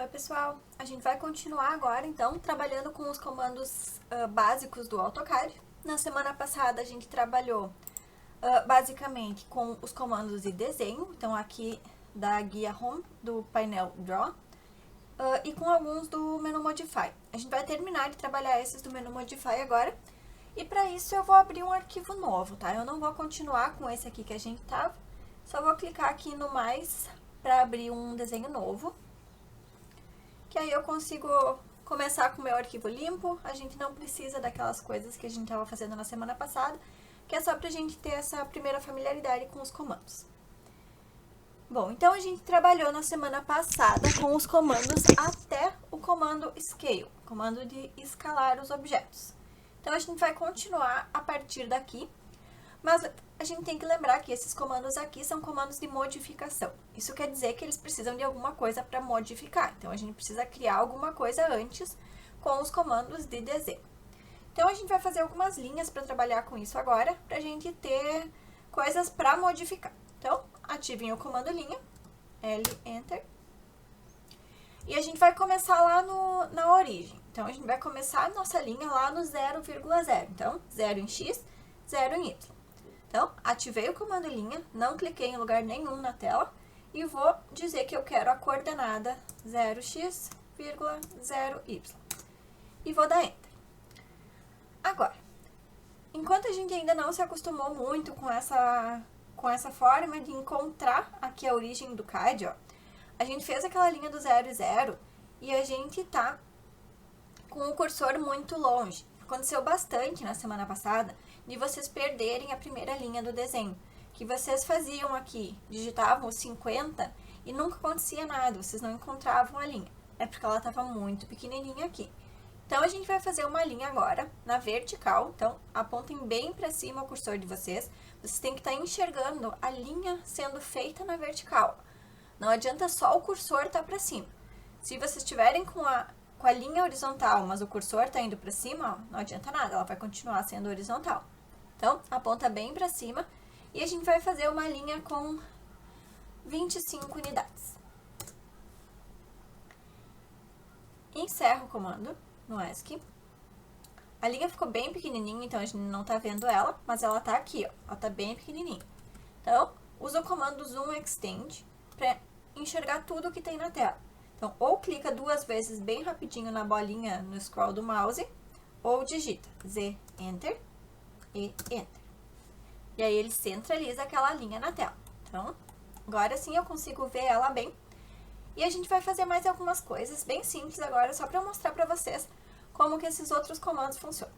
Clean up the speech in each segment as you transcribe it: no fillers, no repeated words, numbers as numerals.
Oi pessoal, a gente vai continuar agora então trabalhando com os comandos básicos do AutoCAD. Na semana passada a gente trabalhou basicamente com os comandos de desenho, então aqui da guia Home do painel Draw e com alguns do menu Modify. A gente vai terminar de trabalhar esses do menu Modify agora e para isso eu vou abrir um arquivo novo, tá? Eu não vou continuar com esse aqui que a gente tava, só vou clicar aqui no mais para abrir um desenho novo. Que aí eu consigo começar com o meu arquivo limpo, a gente não precisa daquelas coisas que a gente estava fazendo na semana passada, que é só pra gente ter essa primeira familiaridade com os comandos. Bom, então a gente trabalhou na semana passada com os comandos até o comando Scale, comando de escalar os objetos. Então a gente vai continuar a partir daqui, mas a gente tem que lembrar que esses comandos aqui são comandos de modificação. Isso quer dizer que eles precisam de alguma coisa para modificar. Então, a gente precisa criar alguma coisa antes com os comandos de desenho. Então, a gente vai fazer algumas linhas para trabalhar com isso agora, para a gente ter coisas para modificar. Então, ativem o comando linha, L, Enter. E a gente vai começar lá na origem. Então, a gente vai começar a nossa linha lá no 0,0. Então, 0 em X, 0 em Y. Então, ativei o comando linha, não cliquei em lugar nenhum na tela e vou dizer que eu quero a coordenada 0x,0y e vou dar Enter. Agora, enquanto a gente ainda não se acostumou muito com essa forma de encontrar aqui a origem do CAD, ó, a gente fez aquela linha do 0 e 0 e a gente tá com o cursor muito longe. Aconteceu bastante na semana passada de vocês perderem a primeira linha do desenho, que vocês faziam aqui, digitavam os 50 e nunca acontecia nada, vocês não encontravam a linha. É porque ela estava muito pequenininha aqui. Então, a gente vai fazer uma linha agora na vertical, então apontem bem para cima o cursor de vocês. Vocês têm que estar enxergando a linha sendo feita na vertical. Não adianta só o cursor estar para cima. Se vocês estiverem com a linha horizontal, mas o cursor está indo para cima, ó, não adianta nada, ela vai continuar sendo horizontal. Então, aponta bem para cima e a gente vai fazer uma linha com 25 unidades. Encerro o comando no ESC. A linha ficou bem pequenininha, então a gente não está vendo ela, mas ela está aqui, ó, ela está bem pequenininha. Então, usa o comando Zoom Extend para enxergar tudo que tem na tela. Então, ou clica duas vezes bem rapidinho na bolinha no scroll do mouse, ou digita Z, Enter e Enter. E aí, ele centraliza aquela linha na tela. Então, agora sim eu consigo ver ela bem. E a gente vai fazer mais algumas coisas bem simples agora, só para mostrar para vocês como que esses outros comandos funcionam.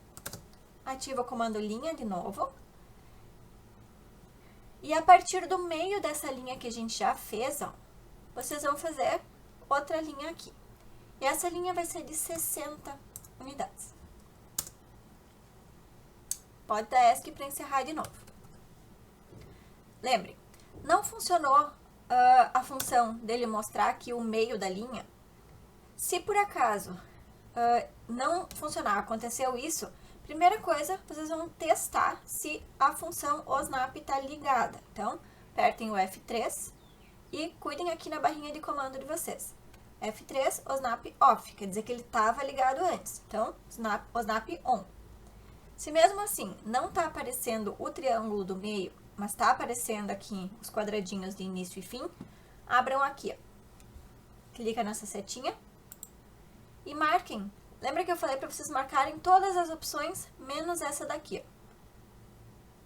Ativa o comando linha de novo. E a partir do meio dessa linha que a gente já fez, ó, vocês vão fazer outra linha aqui. E essa linha vai ser de 60 unidades. Pode dar ESC para encerrar de novo. Lembrem, não funcionou a função dele mostrar aqui o meio da linha. Se por acaso não funcionar, aconteceu isso, primeira coisa, vocês vão testar se a função OSNAP está ligada. Então, apertem o F3 e cuidem aqui na barrinha de comando de vocês. F3, OSNAP OFF, quer dizer que ele estava ligado antes. Então, OSNAP ON. Se mesmo assim não está aparecendo o triângulo do meio, mas está aparecendo aqui os quadradinhos de início e fim, abram aqui, ó. Clica nessa setinha e marquem. Lembra que eu falei para vocês marcarem todas as opções, menos essa daqui, ó.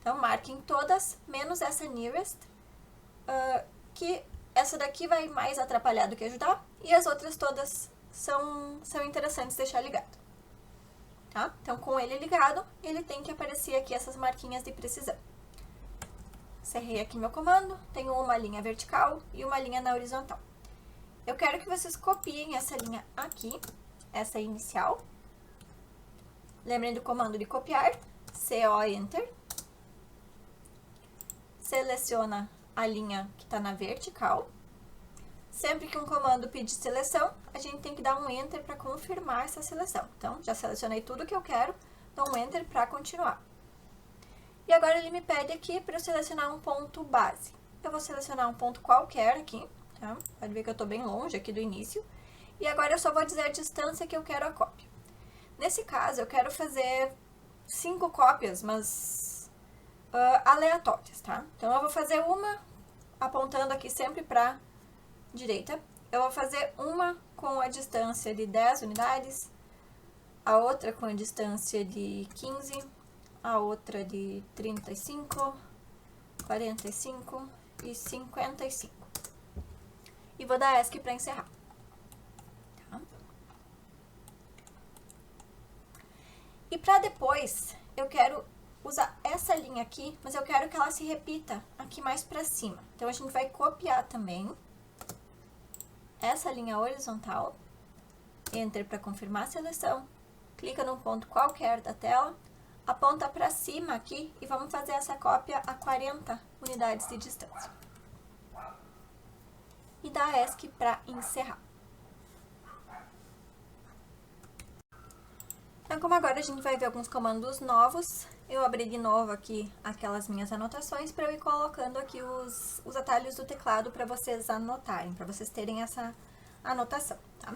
Então, marquem todas, menos essa Nearest, que essa daqui vai mais atrapalhar do que ajudar, e as outras todas são interessantes deixar ligado. Tá? Então, com ele ligado, ele tem que aparecer aqui essas marquinhas de precisão. Encerrei aqui meu comando, tenho uma linha vertical e uma linha na horizontal. Eu quero que vocês copiem essa linha aqui, essa inicial. Lembrem do comando de copiar, CO Enter. Seleciona a linha que está na vertical. Sempre que um comando pedir seleção, a gente tem que dar um Enter para confirmar essa seleção. Então, já selecionei tudo que eu quero, dou um Enter para continuar. E agora ele me pede aqui para eu selecionar um ponto base. Eu vou selecionar um ponto qualquer aqui, tá? Pode ver que eu estou bem longe aqui do início. E agora eu só vou dizer a distância que eu quero a cópia. Nesse caso, eu quero fazer 5 cópias, mas aleatórias, tá? Então, eu vou fazer uma apontando aqui sempre para direita. Eu vou fazer uma com a distância de 10 unidades, a outra com a distância de 15, a outra de 35, 45 e 55. E vou dar ESC para encerrar. Tá? E para depois, eu quero usar essa linha aqui, mas eu quero que ela se repita aqui mais para cima. Então, a gente vai copiar também essa linha horizontal, Enter para confirmar a seleção, clica num ponto qualquer da tela, aponta para cima aqui e vamos fazer essa cópia a 40 unidades de distância. E dá ESC para encerrar. Então, como agora a gente vai ver alguns comandos novos, eu abri de novo aqui aquelas minhas anotações para eu ir colocando aqui os atalhos do teclado para vocês anotarem, para vocês terem essa anotação, tá?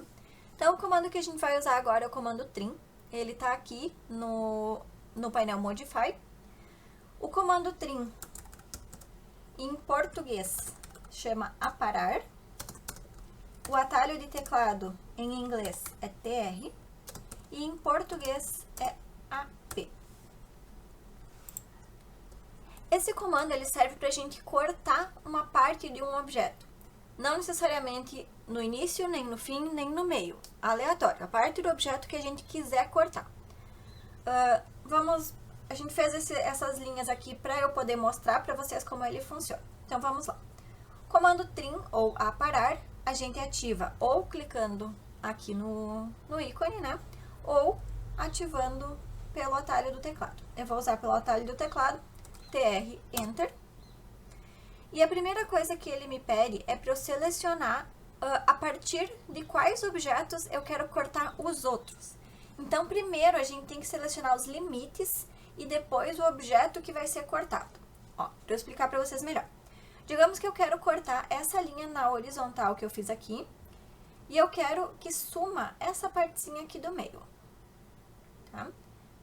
Então, o comando que a gente vai usar agora é o comando trim. Ele está aqui no painel Modify. O comando trim, em português, chama aparar. O atalho de teclado, em inglês, é TR. E em português é AP. Esse comando ele serve para a gente cortar uma parte de um objeto. Não necessariamente no início, nem no fim, nem no meio. Aleatório, a parte do objeto que a gente quiser cortar. A gente fez essas linhas aqui para eu poder mostrar para vocês como ele funciona. Então, vamos lá. Comando trim ou aparar, a gente ativa ou clicando aqui no ícone, né? Ou ativando pelo atalho do teclado. Eu vou usar pelo atalho do teclado, TR, Enter. E a primeira coisa que ele me pede é para eu selecionar a partir de quais objetos eu quero cortar os outros. Então, primeiro a gente tem que selecionar os limites e depois o objeto que vai ser cortado. Ó, para eu explicar para vocês melhor. Digamos que eu quero cortar essa linha na horizontal que eu fiz aqui e eu quero que suma essa partezinha aqui do meio. Tá?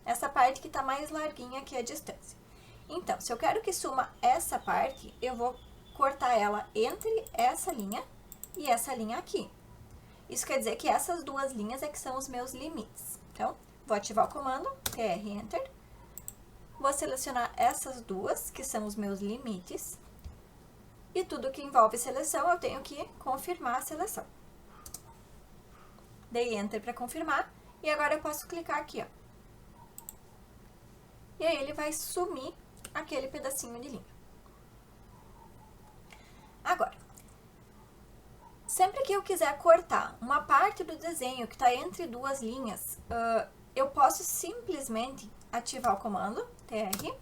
Essa parte que está mais larguinha aqui a distância. Então, se eu quero que suma essa parte, eu vou cortar ela entre essa linha e essa linha aqui. Isso quer dizer que essas duas linhas é que são os meus limites. Então, vou ativar o comando, TR, Enter. Vou selecionar essas duas, que são os meus limites. E tudo que envolve seleção, eu tenho que confirmar a seleção. Dei Enter para confirmar. E agora eu posso clicar aqui, ó. E aí ele vai sumir aquele pedacinho de linha. Agora, sempre que eu quiser cortar uma parte do desenho que está entre duas linhas, eu posso simplesmente ativar o comando, TR,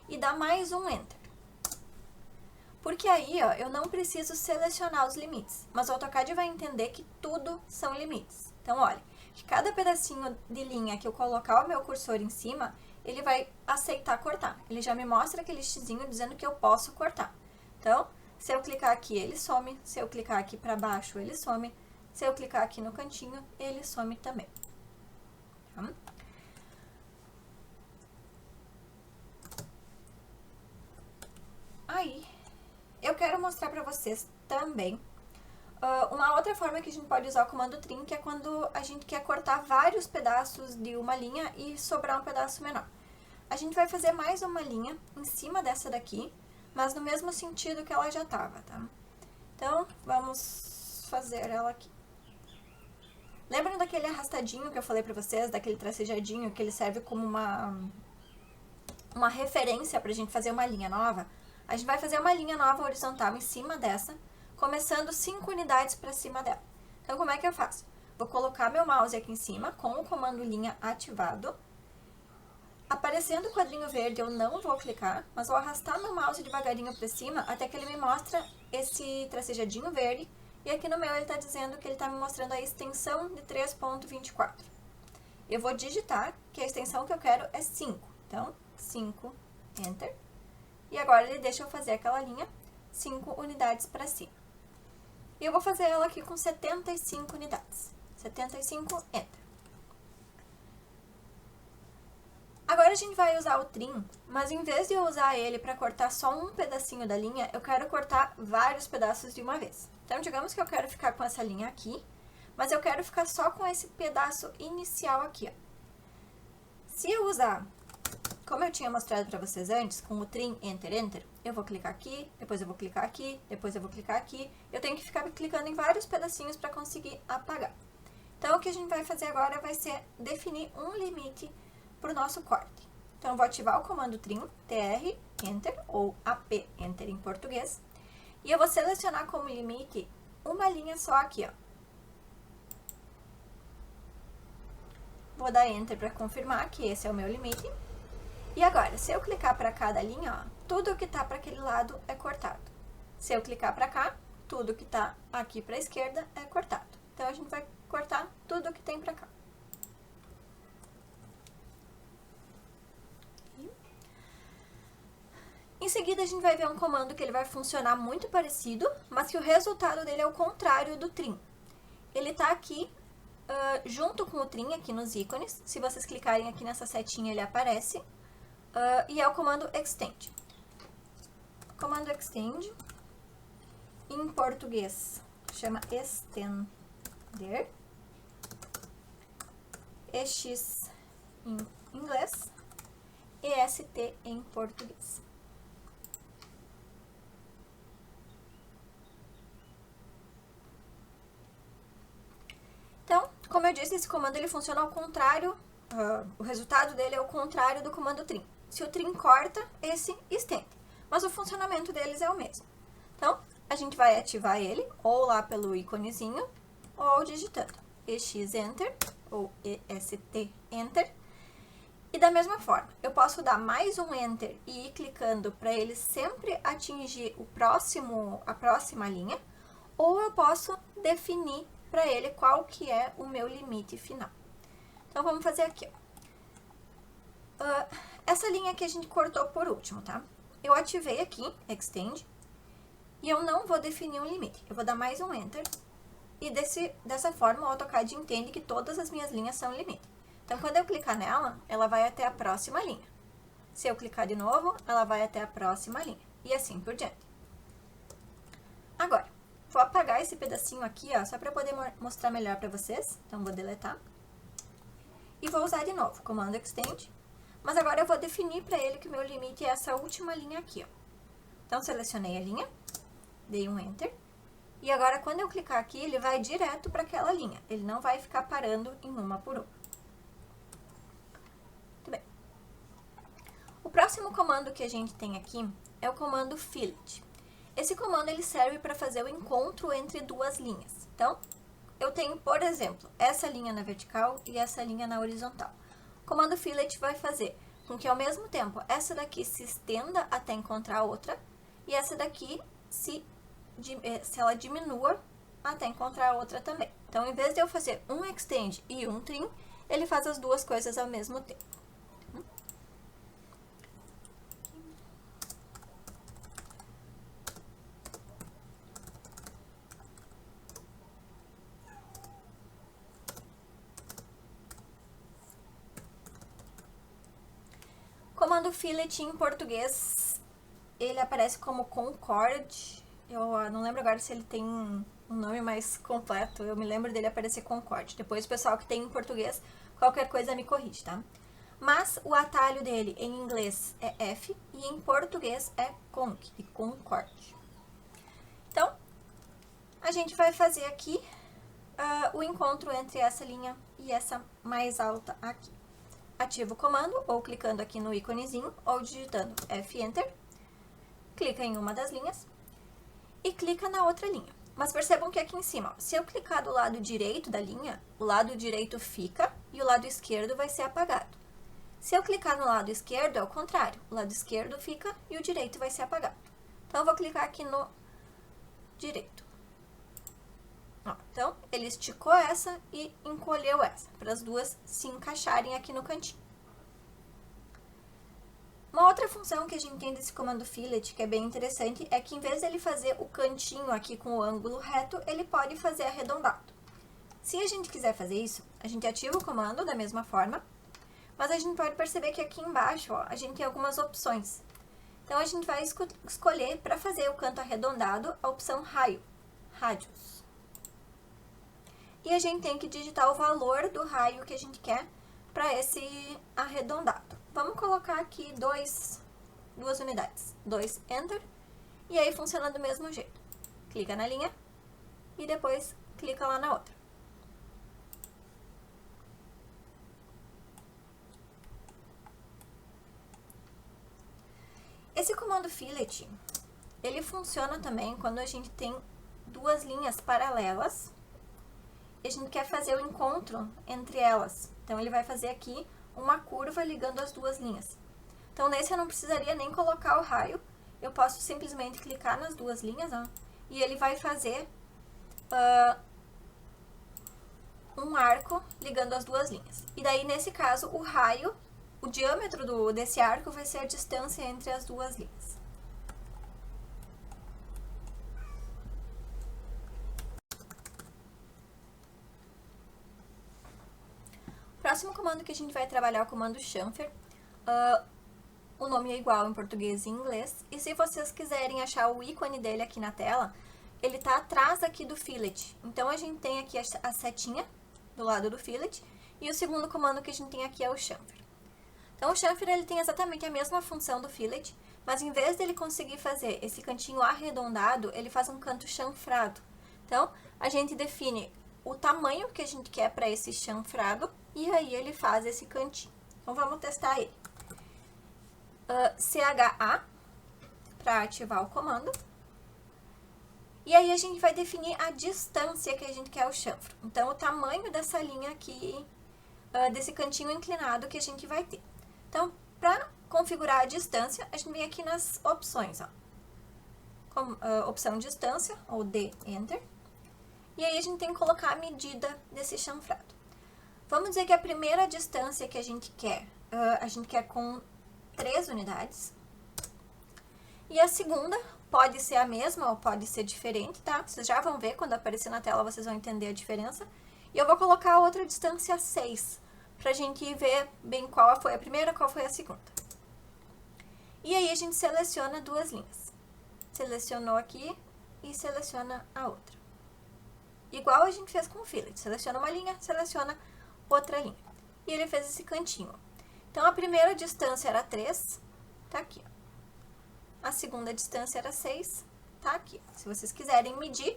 e dar mais um Enter. Porque aí, ó, eu não preciso selecionar os limites, mas o AutoCAD vai entender que tudo são limites. Então, olha, de cada pedacinho de linha que eu colocar o meu cursor em cima, ele vai aceitar cortar. Ele já me mostra aquele xizinho dizendo que eu posso cortar. Então, se eu clicar aqui, ele some. Se eu clicar aqui para baixo, ele some. Se eu clicar aqui no cantinho, ele some também. Tá? Aí, eu quero mostrar para vocês também uma outra forma que a gente pode usar o comando trim, que é quando a gente quer cortar vários pedaços de uma linha e sobrar um pedaço menor. A gente vai fazer mais uma linha em cima dessa daqui, mas no mesmo sentido que ela já estava, tá? Então, vamos fazer ela aqui. Lembram daquele arrastadinho que eu falei pra vocês, daquele tracejadinho que ele serve como uma referência pra gente fazer uma linha nova? A gente vai fazer uma linha nova horizontal em cima dessa, começando 5 unidades para cima dela. Então, como é que eu faço? Vou colocar meu mouse aqui em cima, com o comando linha ativado. Aparecendo o quadrinho verde, eu não vou clicar, mas vou arrastar meu mouse devagarinho para cima, até que ele me mostra esse tracejadinho verde. E aqui no meu ele está dizendo que ele está me mostrando a extensão de 3.24. Eu vou digitar que a extensão que eu quero é 5. Então, 5, Enter. E agora ele deixa eu fazer aquela linha 5 unidades para cima. E eu vou fazer ela aqui com 75 unidades. 75, Enter. Agora a gente vai usar o trim, mas em vez de eu usar ele para cortar só um pedacinho da linha, eu quero cortar vários pedaços de uma vez. Então, digamos que eu quero ficar com essa linha aqui, mas eu quero ficar só com esse pedaço inicial aqui, ó. Se eu usar, como eu tinha mostrado para vocês antes, com o trim Enter, Enter, eu vou clicar aqui, depois eu vou clicar aqui, depois eu vou clicar aqui. Eu tenho que ficar clicando em vários pedacinhos para conseguir apagar. Então, o que a gente vai fazer agora vai ser definir um limite para o nosso corte. Então, eu vou ativar o comando trim, TR, Enter, ou AP, Enter em português. E eu vou selecionar como limite uma linha só aqui, ó. Vou dar Enter para confirmar que esse é o meu limite. E agora, se eu clicar para cada linha, ó, tudo que tá para aquele lado é cortado. Se eu clicar para cá, tudo que tá aqui para a esquerda é cortado. Então, a gente vai cortar tudo que tem para cá. Em seguida, a gente vai ver um comando que ele vai funcionar muito parecido, mas que o resultado dele é o contrário do trim. Ele tá aqui junto com o trim, aqui nos ícones. Se vocês clicarem aqui nessa setinha, ele aparece. E é o comando extend. Comando extend, em português, chama estender. EX em inglês, EST em português. Então, como eu disse, esse comando ele funciona ao contrário, o resultado dele é o contrário do comando trim. Se o trim corta, esse estende, mas o funcionamento deles é o mesmo. Então, a gente vai ativar ele, ou lá pelo íconezinho, ou digitando EX Enter, ou EST Enter. E da mesma forma, eu posso dar mais um Enter e ir clicando para ele sempre atingir a próxima linha, ou eu posso definir para ele qual que é o meu limite final. Então, vamos fazer aqui, ó. Essa linha aqui a gente cortou por último, tá? Eu ativei aqui, Extend, e eu não vou definir um limite. Eu vou dar mais um Enter, e dessa forma o AutoCAD entende que todas as minhas linhas são limite. Então, quando eu clicar nela, ela vai até a próxima linha. Se eu clicar de novo, ela vai até a próxima linha, e assim por diante. Agora, vou apagar esse pedacinho aqui, ó, só para poder mostrar melhor para vocês. Então, vou deletar. E vou usar de novo, comando Extend. Mas agora eu vou definir para ele que o meu limite é essa última linha aqui, ó. Então, selecionei a linha, dei um Enter. E agora, quando eu clicar aqui, ele vai direto para aquela linha. Ele não vai ficar parando em uma por uma. Muito bem. O próximo comando que a gente tem aqui é o comando Fillet. Esse comando ele serve para fazer o encontro entre duas linhas. Então, eu tenho, por exemplo, essa linha na vertical e essa linha na horizontal. O comando Fillet vai fazer com que, ao mesmo tempo, essa daqui se estenda até encontrar a outra e essa daqui se ela diminua até encontrar a outra também. Então, em vez de eu fazer um Extend e um Trim, ele faz as duas coisas ao mesmo tempo. Comando Fillet em português, ele aparece como Concorde. Eu não lembro agora se ele tem um nome mais completo. Eu me lembro dele aparecer Concorde. Depois o pessoal que tem em português, qualquer coisa me corrige, tá? Mas o atalho dele em inglês é F e em português é Conc, de Concorde. Então, a gente vai fazer aqui o encontro entre essa linha e essa mais alta aqui. Ativo o comando, ou clicando aqui no íconezinho, ou digitando F-Enter, clica em uma das linhas e clica na outra linha. Mas percebam que aqui em cima, ó, se eu clicar do lado direito da linha, o lado direito fica e o lado esquerdo vai ser apagado. Se eu clicar no lado esquerdo, é o contrário, o lado esquerdo fica e o direito vai ser apagado. Então, eu vou clicar aqui no direito. Ó, então, ele esticou essa e encolheu essa, para as duas se encaixarem aqui no cantinho. Uma outra função que a gente tem desse comando fillet, que é bem interessante, é que em vez dele fazer o cantinho aqui com o ângulo reto, ele pode fazer arredondado. Se a gente quiser fazer isso, a gente ativa o comando da mesma forma, mas a gente pode perceber que aqui embaixo, ó, a gente tem algumas opções. Então, a gente vai escolher, para fazer o canto arredondado, a opção raio, radius. E a gente tem que digitar o valor do raio que a gente quer para esse arredondado. Vamos colocar aqui 2 unidades. 2, Enter. E aí, funciona do mesmo jeito. Clica na linha e depois clica lá na outra. Esse comando fillet, ele funciona também quando a gente tem 2 linhas paralelas e a gente quer fazer o encontro entre elas. Então, ele vai fazer aqui uma curva ligando as 2 linhas. Então, nesse eu não precisaria nem colocar o raio, eu posso simplesmente clicar nas 2 linhas, ó, e ele vai fazer um arco ligando as 2 linhas. E daí, nesse caso, o raio, o diâmetro desse arco vai ser a distância entre as 2 linhas. O próximo comando que a gente vai trabalhar é o comando chamfer. O nome é igual em português e em inglês. E se vocês quiserem achar o ícone dele aqui na tela, ele está atrás aqui do fillet. Então, a gente tem aqui a setinha do lado do fillet. E o segundo comando que a gente tem aqui é o chamfer. Então, o chamfer ele tem exatamente a mesma função do fillet, mas em vez dele conseguir fazer esse cantinho arredondado, ele faz um canto chanfrado. Então, a gente define o tamanho que a gente quer para esse chanfrado e aí ele faz esse cantinho. Então, vamos testar ele. CHA para ativar o comando. E aí, a gente vai definir a distância que a gente quer o chanfro. Então, o tamanho dessa linha aqui, desse cantinho inclinado que a gente vai ter. Então, para configurar a distância, a gente vem aqui nas opções, ó. Opção distância, ou D, Enter. E aí, a gente tem que colocar a medida desse chanfrado. Vamos dizer que a primeira distância que a gente quer com 3 unidades. E a segunda pode ser a mesma ou pode ser diferente, tá? Vocês já vão ver, quando aparecer na tela, vocês vão entender a diferença. E eu vou colocar a outra distância 6. Pra gente ver bem qual foi a primeira, qual foi a segunda. E aí, a gente seleciona 2 linhas. Selecionou aqui e seleciona a outra. Igual a gente fez com o fillet. Seleciona uma linha, seleciona outra linha. E ele fez esse cantinho. Então, a primeira distância era 3, tá aqui. A segunda distância era 6, tá aqui. Se vocês quiserem medir,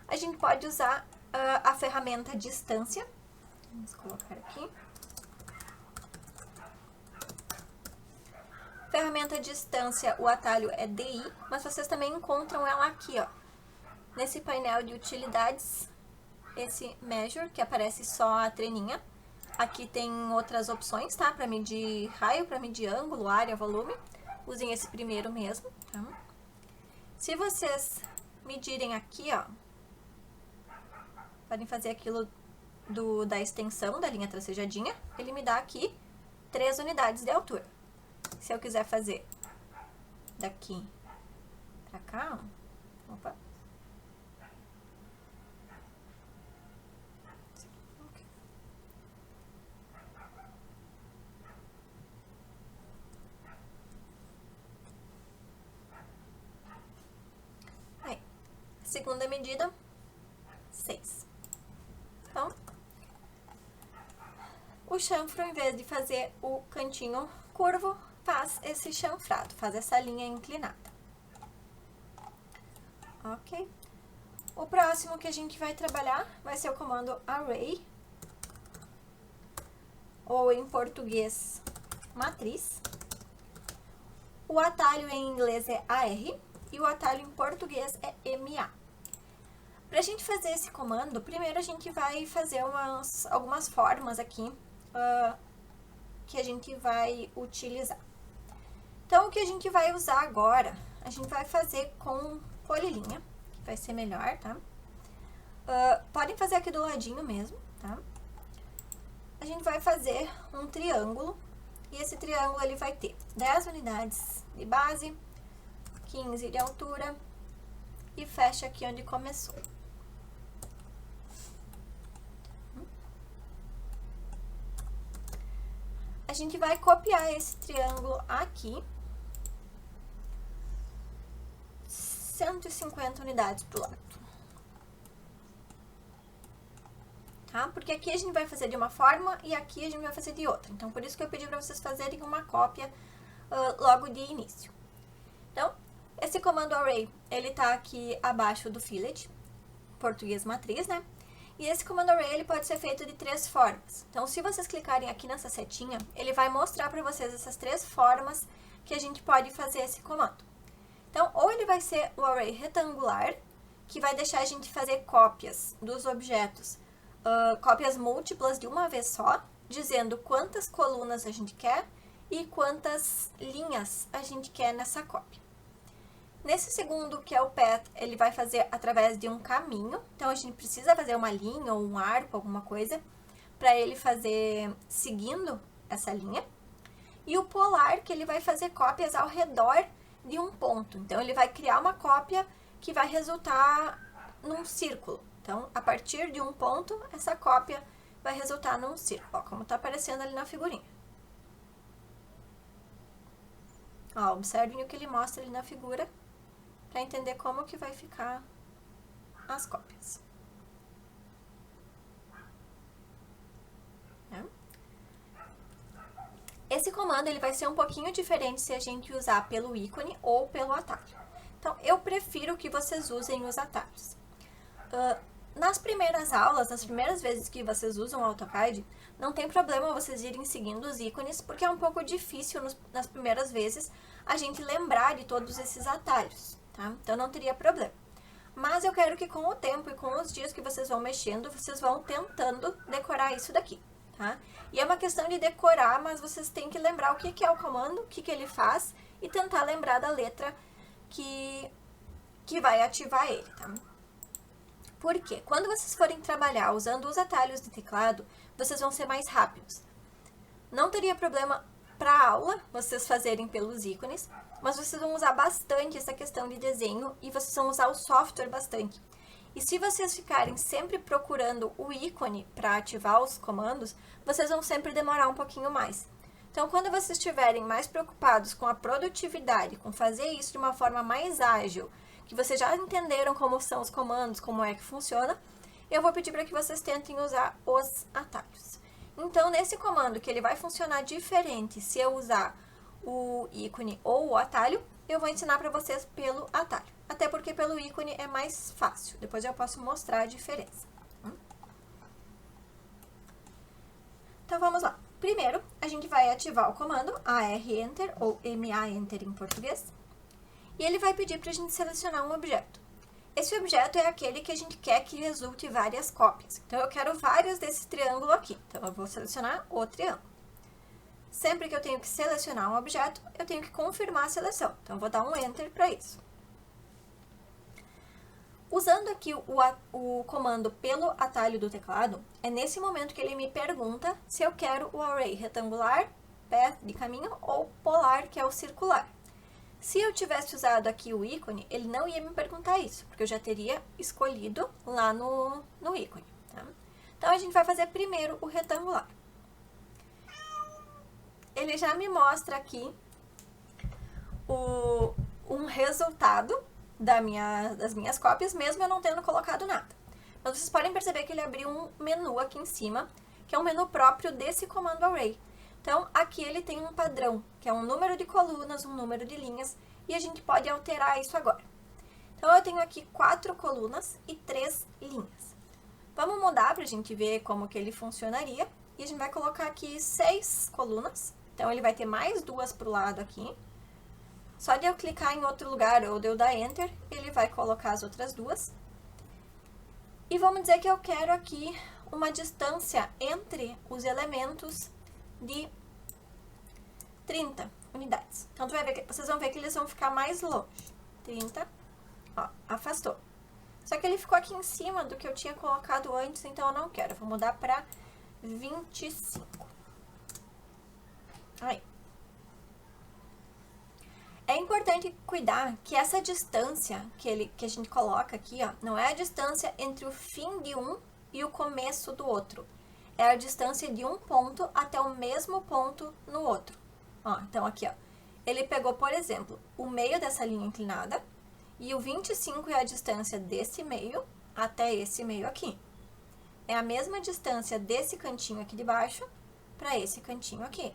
a gente pode usar a ferramenta distância. Vamos colocar aqui. Ferramenta distância, o atalho é DI, mas vocês também encontram ela aqui, ó. Nesse painel de utilidades, esse Measure, que aparece só a treninha. Aqui tem outras opções, tá? Para medir raio, para medir ângulo, área, volume. Usem esse primeiro mesmo, tá? Se vocês medirem aqui, ó, podem fazer aquilo da extensão da linha tracejadinha, ele me dá aqui 3 unidades de altura. Se eu quiser fazer daqui pra cá, ó, opa. Aí, segunda medida, 6. Então, o chanfro, em vez de fazer o cantinho curvo, faz esse chanfrado, faz essa linha inclinada. Ok? O próximo que a gente vai trabalhar vai ser o comando array, ou em português, matriz. O atalho em inglês é AR e o atalho em português é MA. Para a gente fazer esse comando, primeiro a gente vai fazer algumas formas aqui que a gente vai utilizar. Então, o que a gente vai usar agora, a gente vai fazer com polilinha, que vai ser melhor, tá? Podem fazer aqui do ladinho mesmo, tá? A gente vai fazer um triângulo E esse triângulo ele vai ter 10 unidades de base, 15 de altura e fecha aqui onde começou. A gente vai copiar esse triângulo aqui, 150 unidades pro lado. Tá? Porque aqui a gente vai fazer de uma forma e aqui a gente vai fazer de outra. Então, por isso que eu pedi para vocês fazerem uma cópia logo de início. Então, esse comando array, ele tá aqui abaixo do fillet, português matriz, né? E esse comando array, ele pode ser feito de 3 formas. Então, se vocês clicarem aqui nessa setinha, ele vai mostrar para vocês essas 3 formas que a gente pode fazer esse comando. Então, ou ele vai ser o array retangular, que vai deixar a gente fazer cópias dos objetos, cópias múltiplas de uma vez só, dizendo quantas colunas a gente quer e quantas linhas a gente quer nessa cópia. Nesse segundo, que é o path, ele vai fazer através de um caminho. Então, a gente precisa fazer uma linha ou um arco, alguma coisa, para ele fazer seguindo essa linha. E o polar, que ele vai fazer cópias ao redor de um ponto. Então, ele vai criar uma cópia que vai resultar num círculo. Então, a partir de um ponto, essa cópia vai resultar num círculo, ó, como está aparecendo ali na figurinha. Ó, observem o que ele mostra ali na figura, para entender como que vai ficar as cópias. Esse comando ele vai ser um pouquinho diferente se a gente usar pelo ícone ou pelo atalho. Então, eu prefiro que vocês usem os atalhos. Nas primeiras aulas, nas primeiras vezes que vocês usam o AutoCAD, não tem problema vocês irem seguindo os ícones, porque é um pouco difícil nas primeiras vezes a gente lembrar de todos esses atalhos, tá? Então não teria problema. Mas eu quero que com o tempo e com os dias que vocês vão mexendo, vocês vão tentando decorar isso daqui, tá? E é uma questão de decorar, mas vocês têm que lembrar o que é o comando, o que ele faz e tentar lembrar da letra que vai ativar ele, tá? Porque quando vocês forem trabalhar usando os atalhos de teclado, vocês vão ser mais rápidos. Não teria problema para a aula vocês fazerem pelos ícones, mas vocês vão usar bastante essa questão de desenho e vocês vão usar o software bastante. E se vocês ficarem sempre procurando o ícone para ativar os comandos, vocês vão sempre demorar um pouquinho mais. Então, quando vocês estiverem mais preocupados com a produtividade, com fazer isso de uma forma mais ágil, que vocês já entenderam como são os comandos, como é que funciona, eu vou pedir para que vocês tentem usar os atalhos. Então, nesse comando, que ele vai funcionar diferente se eu usar o ícone ou o atalho, eu vou ensinar para vocês pelo atalho. Até porque pelo ícone é mais fácil. Depois eu posso mostrar a diferença. Então, vamos lá. Primeiro, a gente vai ativar o comando AR-Enter, ou MA-Enter em português. E ele vai pedir para a gente selecionar um objeto. Esse objeto é aquele que a gente quer que resulte várias cópias. Então, eu quero várias desse triângulo aqui. Então, eu vou selecionar o triângulo. Sempre que eu tenho que selecionar um objeto, eu tenho que confirmar a seleção. Então, eu vou dar um Enter para isso. Usando aqui o comando pelo atalho do teclado, é nesse momento que ele me pergunta se eu quero o array retangular, path de caminho, ou polar, que é o circular. Se eu tivesse usado aqui o ícone, ele não ia me perguntar isso, porque eu já teria escolhido lá no ícone. Tá? Então, a gente vai fazer primeiro o retangular. Ele já me mostra aqui um resultado das minhas cópias, mesmo eu não tendo colocado nada. Mas vocês podem perceber que ele abriu um menu aqui em cima, que é um menu próprio desse comando array. Então, aqui ele tem um padrão, que é um número de colunas, um número de linhas, e a gente pode alterar isso agora. Então, eu tenho aqui 4 colunas e 3 linhas. Vamos mudar para a gente ver como que ele funcionaria. E a gente vai colocar aqui 6 colunas. Então, ele vai ter mais 2 para o lado aqui. Só de eu clicar em outro lugar ou de eu dar Enter, ele vai colocar as outras 2. E vamos dizer que eu quero aqui uma distância entre os elementos de 30 unidades. Então, vocês vão ver que eles vão ficar mais longe. 30, ó, afastou. Só que ele ficou aqui em cima do que eu tinha colocado antes, então eu não quero. Eu vou mudar para 25. Aí. É importante cuidar que essa distância que a gente coloca aqui, ó, não é a distância entre o fim de um e o começo do outro. É a distância de um ponto até o mesmo ponto no outro. Ó, então aqui, ó, ele pegou, por exemplo, o meio dessa linha inclinada e o 25 é a distância desse meio até esse meio aqui. É a mesma distância desse cantinho aqui de baixo para esse cantinho aqui.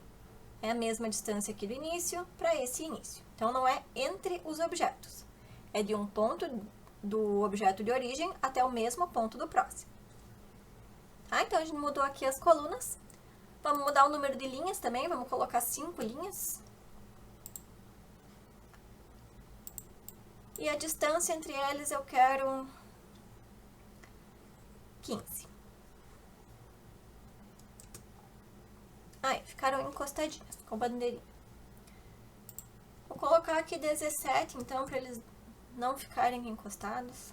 É a mesma distância aqui do início para esse início. Então, não é entre os objetos. É de um ponto do objeto de origem até o mesmo ponto do próximo. Tá? Então, a gente mudou aqui as colunas. Vamos mudar o número de linhas também. Vamos colocar 5 linhas. E a distância entre eles eu quero 15. Aí, ficaram encostadinhas, com bandeirinha. Vou colocar aqui 17, então, para eles não ficarem encostados.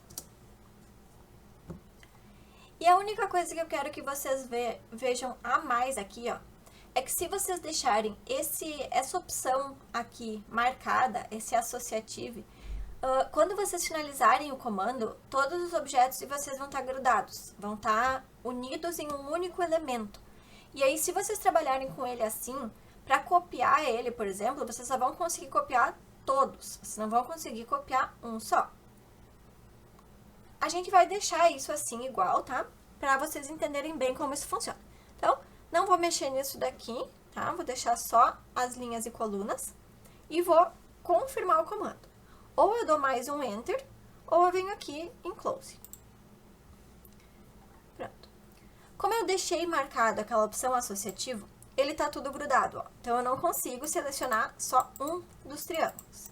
E a única coisa que eu quero que vocês vejam a mais aqui, ó, é que se vocês deixarem essa opção aqui marcada, esse associative, quando vocês finalizarem o comando, todos os objetos de vocês vão estar grudados, vão estar unidos em um único elemento. E aí, se vocês trabalharem com ele assim, para copiar ele, por exemplo, vocês só vão conseguir copiar todos, vocês não vão conseguir copiar um só. A gente vai deixar isso assim igual, tá? Para vocês entenderem bem como isso funciona. Então, não vou mexer nisso daqui, tá? Vou deixar só as linhas e colunas e vou confirmar o comando. Ou eu dou mais um Enter, ou eu venho aqui em Close. Pronto. Como eu deixei marcado aquela opção associativo, ele tá tudo grudado, ó. Então, eu não consigo selecionar só um dos triângulos.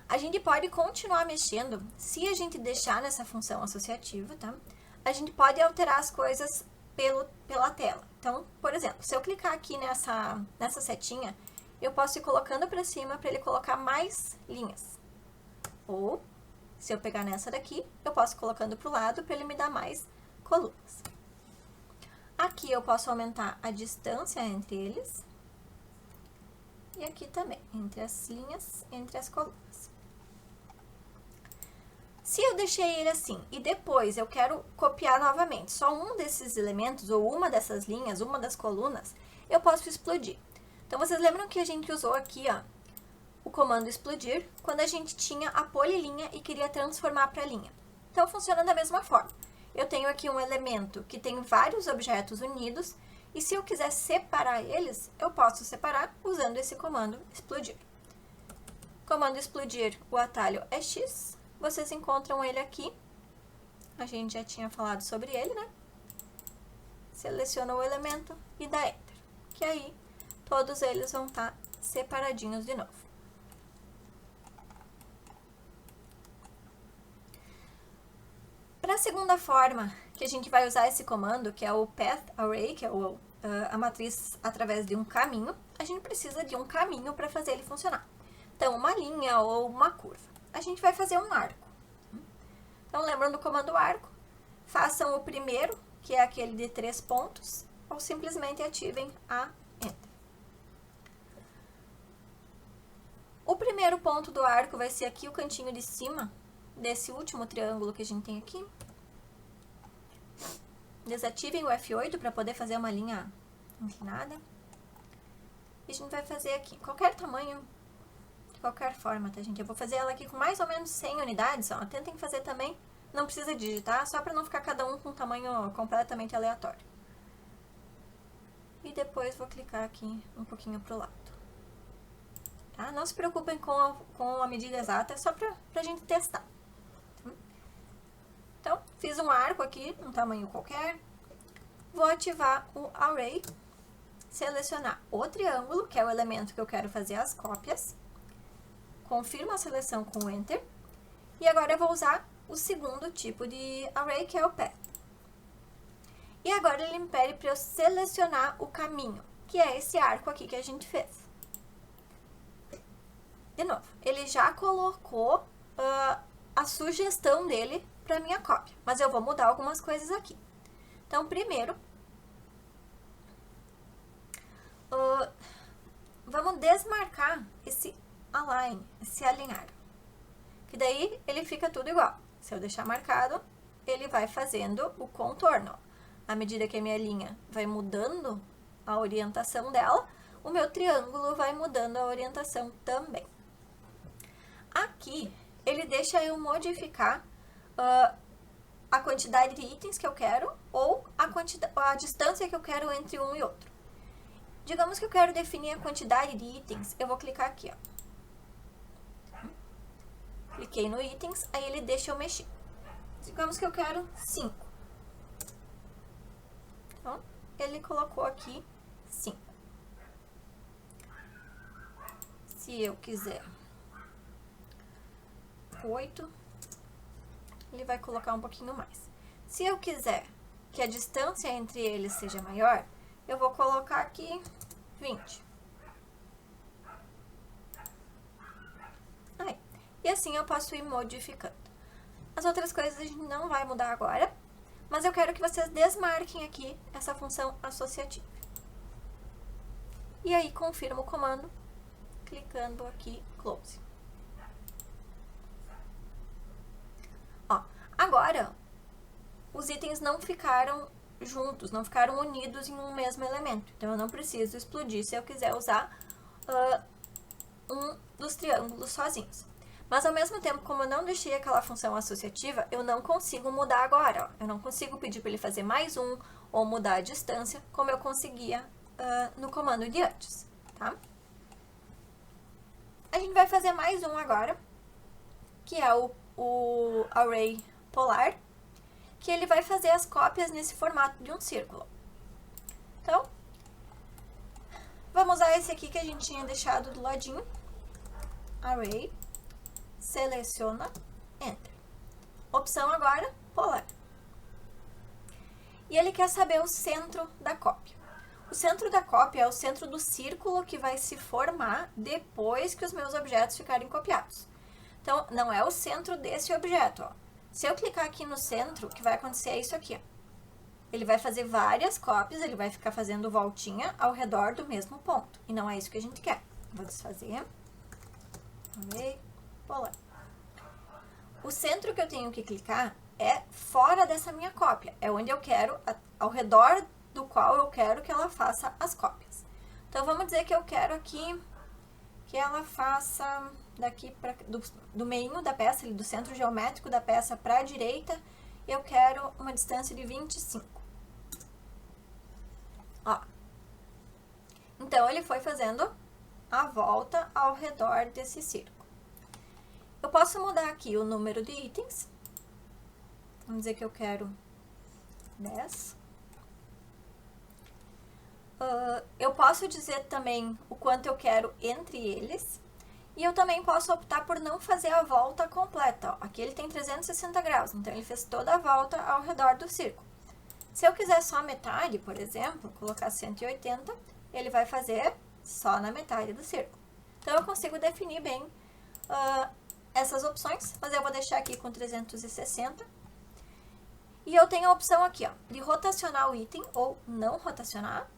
A gente pode continuar mexendo, se a gente deixar nessa função associativa, tá? A gente pode alterar as coisas pela tela. Então, por exemplo, se eu clicar aqui nessa setinha, eu posso ir colocando para cima para ele colocar mais linhas. Ou, se eu pegar nessa daqui, eu posso ir colocando para o lado para ele me dar mais colunas. Aqui eu posso aumentar a distância entre eles. E aqui também, entre as linhas, entre as colunas. Se eu deixei ele assim e depois eu quero copiar novamente só um desses elementos ou uma dessas linhas, uma das colunas, eu posso explodir. Então, vocês lembram que a gente usou aqui, ó, o comando explodir quando a gente tinha a polilinha e queria transformar para linha. Então, funciona da mesma forma. Eu tenho aqui um elemento que tem vários objetos unidos e se eu quiser separar eles, eu posso separar usando esse comando explodir. Comando explodir, o atalho é X. Vocês encontram ele aqui, a gente já tinha falado sobre ele, né? Seleciona o elemento e dá Enter, que aí todos eles vão estar separadinhos de novo. Para a segunda forma que a gente vai usar esse comando, que é o Path Array, que é a matriz através de um caminho, a gente precisa de um caminho para fazer ele funcionar. Então, uma linha ou uma curva. A gente vai fazer um arco. Então, lembrando do comando arco, façam o primeiro, que é aquele de 3 pontos, ou simplesmente ativem a Enter. O primeiro ponto do arco vai ser aqui o cantinho de cima desse último triângulo que a gente tem aqui. Desativem o F8 para poder fazer uma linha inclinada. E a gente vai fazer aqui, qualquer tamanho, de qualquer forma, tá, gente? Eu vou fazer ela aqui com mais ou menos 100 unidades, ó. Tentem fazer também, não precisa digitar, só para não ficar cada um com um tamanho completamente aleatório. E depois vou clicar aqui um pouquinho pro lado. Tá? Não se preocupem com a medida exata, é só pra gente testar. Então, fiz um arco aqui, um tamanho qualquer. Vou ativar o Array, selecionar o triângulo, que é o elemento que eu quero fazer as cópias. Confirmo a seleção com Enter. E agora eu vou usar o segundo tipo de Array, que é o Path. E agora ele me pede para eu selecionar o caminho, que é esse arco aqui que a gente fez. De novo, ele já colocou a sugestão dele para minha cópia, mas eu vou mudar algumas coisas aqui. Então, primeiro, vamos desmarcar esse align, esse alinhar. Que daí ele fica tudo igual. Se eu deixar marcado, ele vai fazendo o contorno. À medida que a minha linha vai mudando a orientação dela, o meu triângulo vai mudando a orientação também. Aqui, ele deixa eu modificar a quantidade de itens que eu quero ou a distância que eu quero entre um e outro. Digamos que eu quero definir a quantidade de itens, eu vou clicar aqui, ó. Cliquei no itens, aí ele deixa eu mexer. Digamos que eu quero 5. Então, ele colocou aqui 5. Se eu quiser 8, ele vai colocar um pouquinho mais. Se eu quiser que a distância entre eles seja maior, eu vou colocar aqui 20. Aí. E assim eu posso ir modificando. As outras coisas a gente não vai mudar agora, mas eu quero que vocês desmarquem aqui essa função associativa. E aí confirmo o comando, clicando aqui Close. Ó, agora, os itens não ficaram juntos, não ficaram unidos em um mesmo elemento. Então, eu não preciso explodir se eu quiser usar um dos triângulos sozinhos. Mas, ao mesmo tempo, como eu não deixei aquela função associativa, eu não consigo mudar agora. Ó. Eu não consigo pedir para ele fazer mais um ou mudar a distância, como eu conseguia no comando de antes, tá? A gente vai fazer mais um agora, que é o array polar, que ele vai fazer as cópias nesse formato de um círculo. Então, vamos usar esse aqui que a gente tinha deixado do ladinho. Array, seleciona, Enter. Opção agora, polar. E ele quer saber o centro da cópia. O centro da cópia é o centro do círculo que vai se formar depois que os meus objetos ficarem copiados. Então, não é o centro desse objeto, ó. Se eu clicar aqui no centro, o que vai acontecer é isso aqui, ó. Ele vai fazer várias cópias, ele vai ficar fazendo voltinha ao redor do mesmo ponto. E não é isso que a gente quer. Vou desfazer. Array polar. O centro que eu tenho que clicar é fora dessa minha cópia. É onde eu quero, ao redor do qual eu quero que ela faça as cópias. Então, vamos dizer que eu quero aqui que ela faça daqui pra, do meio da peça, do centro geométrico da peça para a direita, eu quero uma distância de 25. Ó. Então, ele foi fazendo a volta ao redor desse círculo. Eu posso mudar aqui o número de itens. Vamos dizer que eu quero 10. Eu posso dizer também o quanto eu quero entre eles. E eu também posso optar por não fazer a volta completa. Ó. Aqui ele tem 360 graus, então ele fez toda a volta ao redor do círculo. Se eu quiser só metade, por exemplo, colocar 180, ele vai fazer só na metade do círculo. Então, eu consigo definir bem essas opções, mas eu vou deixar aqui com 360. E eu tenho a opção aqui, ó, de rotacionar o item ou não rotacionar.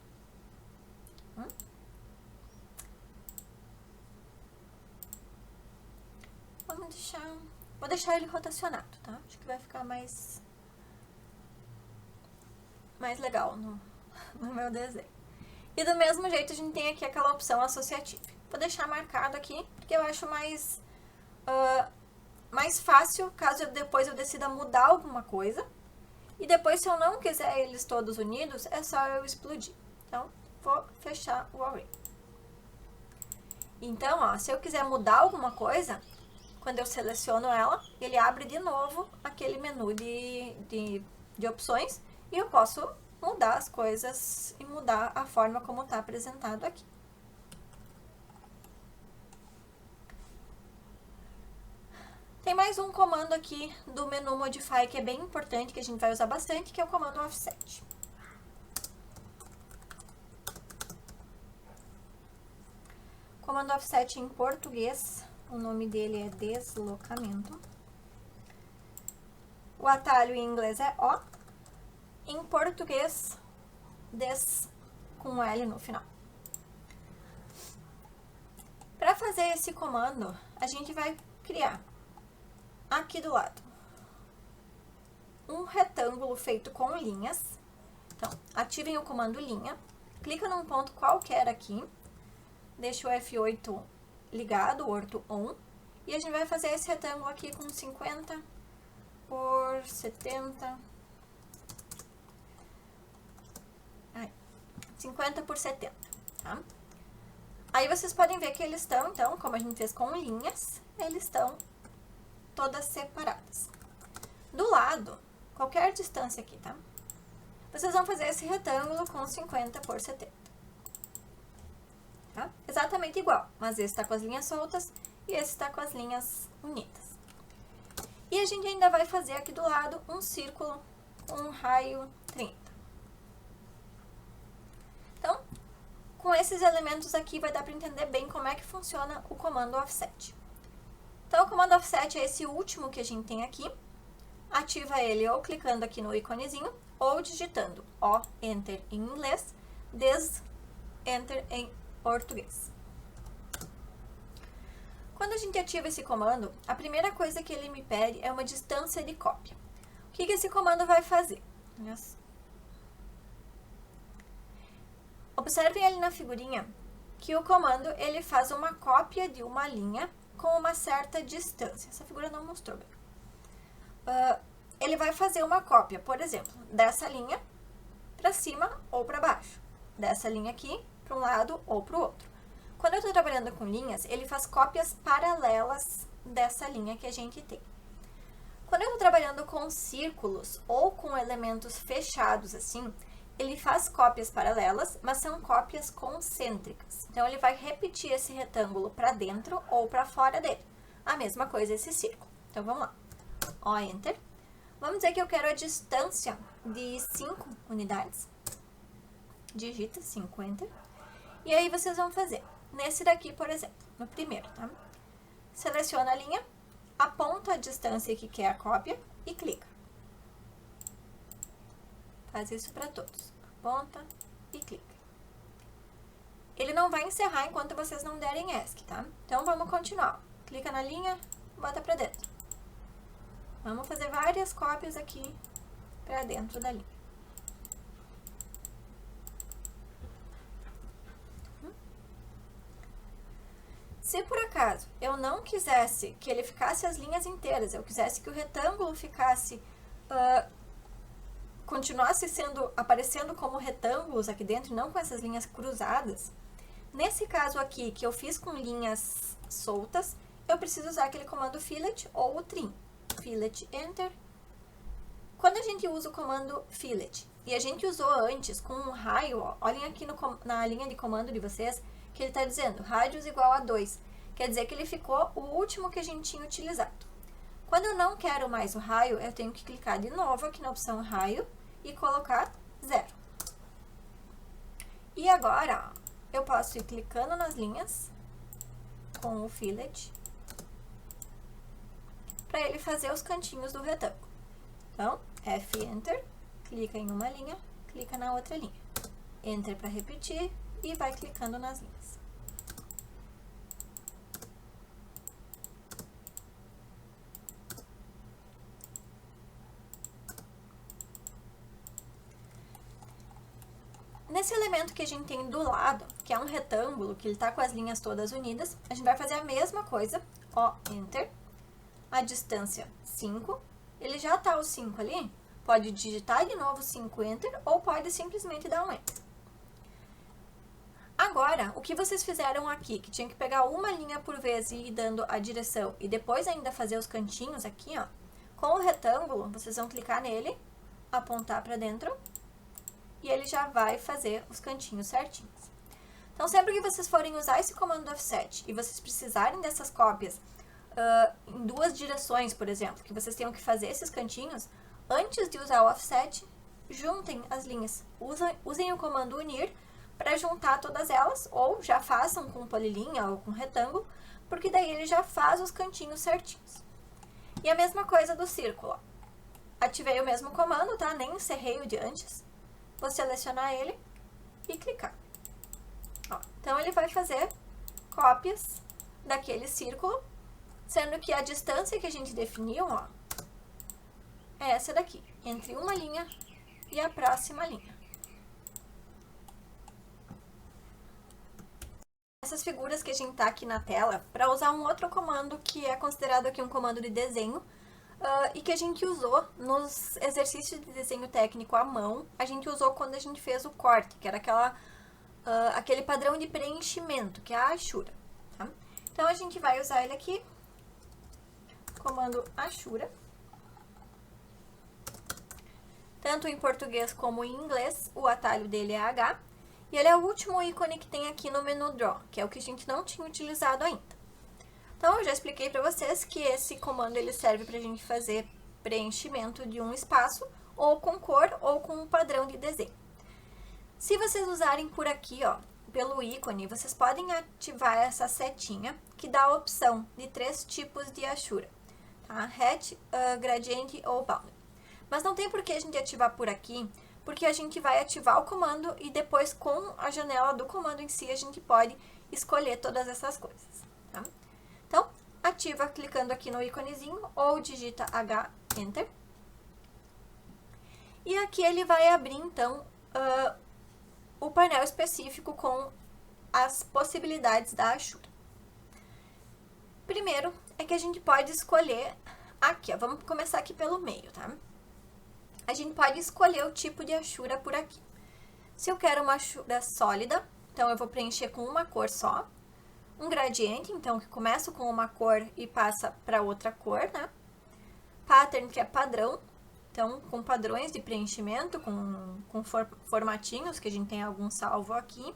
Vou deixar ele rotacionado, tá? Acho que vai ficar mais legal no meu desenho. E do mesmo jeito, a gente tem aqui aquela opção associativa. Vou deixar marcado aqui, porque eu acho mais fácil, caso depois eu decida mudar alguma coisa. E depois, se eu não quiser eles todos unidos, é só eu explodir. Então, vou fechar o array. Então, ó, se eu quiser mudar alguma coisa, quando eu seleciono ela, ele abre de novo aquele menu de opções e eu posso mudar as coisas e mudar a forma como está apresentado aqui. Tem mais um comando aqui do menu Modify que é bem importante, que a gente vai usar bastante, que é o comando Offset. O comando Offset em português, o nome dele é deslocamento. O atalho em inglês é O. Em português, des com L no final. Para fazer esse comando, a gente vai criar aqui do lado um retângulo feito com linhas. Então, ativem o comando linha, clica num ponto qualquer aqui, deixa o F8 ligado, o orto on, e a gente vai fazer esse retângulo aqui com 50 por 70, 50 por 70, tá? Aí vocês podem ver que eles estão, então, como a gente fez com linhas, eles estão todas separadas. Do lado, qualquer distância aqui, tá? Vocês vão fazer esse retângulo com 50 por 70. Tá? Exatamente igual, mas esse está com as linhas soltas e esse está com as linhas unidas. E a gente ainda vai fazer aqui do lado um círculo com um raio 30. Então, com esses elementos aqui vai dar para entender bem como é que funciona o comando offset. Então, o comando offset é esse último que a gente tem aqui. Ativa ele ou clicando aqui no íconezinho ou digitando O, Enter em inglês, Des, Enter em português. Quando a gente ativa esse comando, a primeira coisa que ele me pede é uma distância de cópia. O que esse comando vai fazer? Observem ali na figurinha que o comando ele faz uma cópia de uma linha com uma certa distância. Essa figura não mostrou bem. Ele vai fazer uma cópia, por exemplo, dessa linha para cima ou para baixo, dessa linha aqui para um lado ou para o outro. Quando eu estou trabalhando com linhas, ele faz cópias paralelas dessa linha que a gente tem. Quando eu estou trabalhando com círculos ou com elementos fechados assim, ele faz cópias paralelas, mas são cópias concêntricas. Então, ele vai repetir esse retângulo para dentro ou para fora dele. A mesma coisa esse círculo. Então, vamos lá. Ó, Enter. Vamos dizer que eu quero a distância de 5 unidades. Digita 5, Enter. E aí, vocês vão fazer. Nesse daqui, por exemplo, no primeiro, tá? Seleciona a linha, aponta a distância que quer a cópia e clica. Faz isso para todos. Aponta e clica. Ele não vai encerrar enquanto vocês não derem ESC, tá? Então, vamos continuar. Clica na linha, bota para dentro. Vamos fazer várias cópias aqui para dentro da linha. Se por acaso eu não quisesse que ele ficasse as linhas inteiras, eu quisesse que o retângulo ficasse, continuasse aparecendo como retângulos aqui dentro, não com essas linhas cruzadas, nesse caso aqui, que eu fiz com linhas soltas, eu preciso usar aquele comando fillet ou o trim. Fillet, Enter. Quando a gente usa o comando fillet, e a gente usou antes com um raio, ó, olhem aqui na linha de comando de vocês, que ele está dizendo radius igual a 2. Quer dizer que ele ficou o último que a gente tinha utilizado. Quando eu não quero mais o raio, eu tenho que clicar de novo aqui na opção raio e colocar 0. E agora, ó, eu posso ir clicando nas linhas com o fillet para ele fazer os cantinhos do retângulo. Então, F, Enter, clica em uma linha, clica na outra linha. Enter para repetir e vai clicando nas linhas. Nesse elemento que a gente tem do lado, que é um retângulo, que ele está com as linhas todas unidas, a gente vai fazer a mesma coisa, ó, Enter, a distância 5, ele já está o 5 ali, pode digitar de novo 5, Enter, ou pode simplesmente dar um Enter. Agora, o que vocês fizeram aqui, que tinha que pegar uma linha por vez e ir dando a direção, e depois ainda fazer os cantinhos aqui, ó, com o retângulo, vocês vão clicar nele, apontar para dentro, e ele já vai fazer os cantinhos certinhos. Então, sempre que vocês forem usar esse comando offset e vocês precisarem dessas cópias em duas direções, por exemplo, que vocês tenham que fazer esses cantinhos, antes de usar o offset, juntem as linhas. Usem o comando unir para juntar todas elas, ou já façam com polilinha ou com retângulo, porque daí ele já faz os cantinhos certinhos. E a mesma coisa do círculo, ó. Ativei o mesmo comando, tá? Nem encerrei o de antes. Vou selecionar ele e clicar. Ó, então, ele vai fazer cópias daquele círculo, sendo que a distância que a gente definiu, ó, é essa daqui, entre uma linha e a próxima linha. Essas figuras que a gente tá aqui na tela, para usar um outro comando que é considerado aqui um comando de desenho, e que a gente usou nos exercícios de desenho técnico à mão, a gente usou quando a gente fez o corte, que era aquele padrão de preenchimento, que é a Ashura. Tá? Então, a gente vai usar ele aqui, comando Ashura. Tanto em português como em inglês, o atalho dele é H. E ele é o último ícone que tem aqui no menu Draw, que é o que a gente não tinha utilizado ainda. Então, eu já expliquei para vocês que esse comando ele serve para a gente fazer preenchimento de um espaço, ou com cor, ou com um padrão de desenho. Se vocês usarem por aqui, ó, pelo ícone, vocês podem ativar essa setinha, que dá a opção de 3 tipos de Ashura, tá? Hatch, Gradiente ou Boundary. Mas não tem por que a gente ativar por aqui, porque a gente vai ativar o comando e depois com a janela do comando em si a gente pode escolher todas essas coisas, tá? Então, ativa clicando aqui no íconezinho ou digita H, Enter. E aqui ele vai abrir, então, o painel específico com as possibilidades da Ashura. Primeiro, é que a gente pode escolher aqui, ó, vamos começar aqui pelo meio, tá? A gente pode escolher o tipo de Ashura por aqui. Se eu quero uma Ashura sólida, então eu vou preencher com uma cor só. Um gradiente, então, que começa com uma cor e passa para outra cor, né? Pattern, que é padrão, então, com padrões de preenchimento, com formatinhos, que a gente tem algum salvo aqui.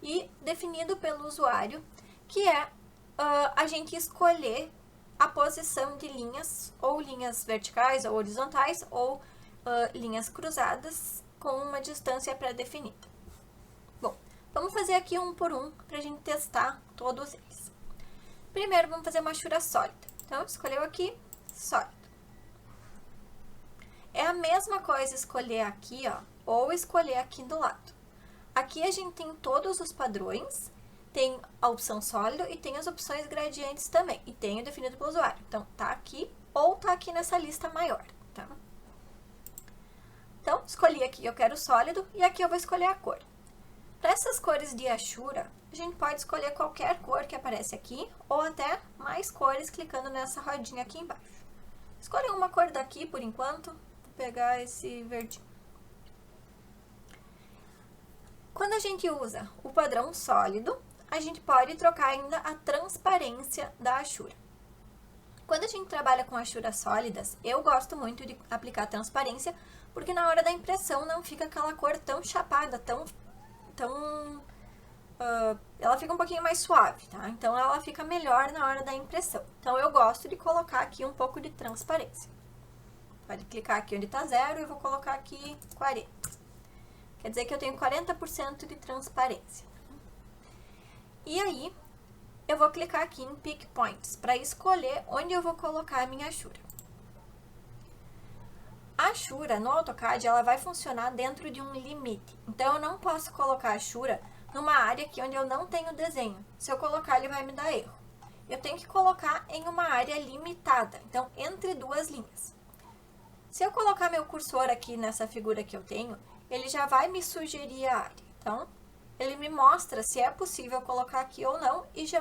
E definido pelo usuário, que é a gente escolher a posição de linhas, ou linhas verticais ou horizontais, ou linhas cruzadas com uma distância pré-definida. Bom, vamos fazer aqui um por um para a gente testar todos eles. Primeiro, vamos fazer uma Ashura sólida. Então, escolheu aqui, sólido. É a mesma coisa escolher aqui, ó, ou escolher aqui do lado. Aqui a gente tem todos os padrões, tem a opção sólido e tem as opções gradientes também, e tem o definido pelo usuário. Então, tá aqui ou tá aqui nessa lista maior, tá? Então, escolhi aqui, eu quero sólido, e aqui eu vou escolher a cor. Para essas cores de Ashura, a gente pode escolher qualquer cor que aparece aqui, ou até mais cores clicando nessa rodinha aqui embaixo. Escolhi uma cor daqui por enquanto, vou pegar esse verdinho. Quando a gente usa o padrão sólido, a gente pode trocar ainda a transparência da Ashura. Quando a gente trabalha com Ashuras sólidas, eu gosto muito de aplicar transparência, porque na hora da impressão não fica aquela cor tão chapada, ela fica um pouquinho mais suave, tá? Então, ela fica melhor na hora da impressão. Então, eu gosto de colocar aqui um pouco de transparência. Pode clicar aqui onde tá 0 e eu vou colocar aqui 40. Quer dizer que eu tenho 40% de transparência. E aí, eu vou clicar aqui em Pick Points para escolher onde eu vou colocar a minha Ashura. A Ashura no AutoCAD ela vai funcionar dentro de um limite. Então, eu não posso colocar a Ashura numa área aqui onde eu não tenho desenho. Se eu colocar, ele vai me dar erro. Eu tenho que colocar em uma área limitada, então, entre duas linhas. Se eu colocar meu cursor aqui nessa figura que eu tenho, ele já vai me sugerir a área. Então, ele me mostra se é possível colocar aqui ou não e já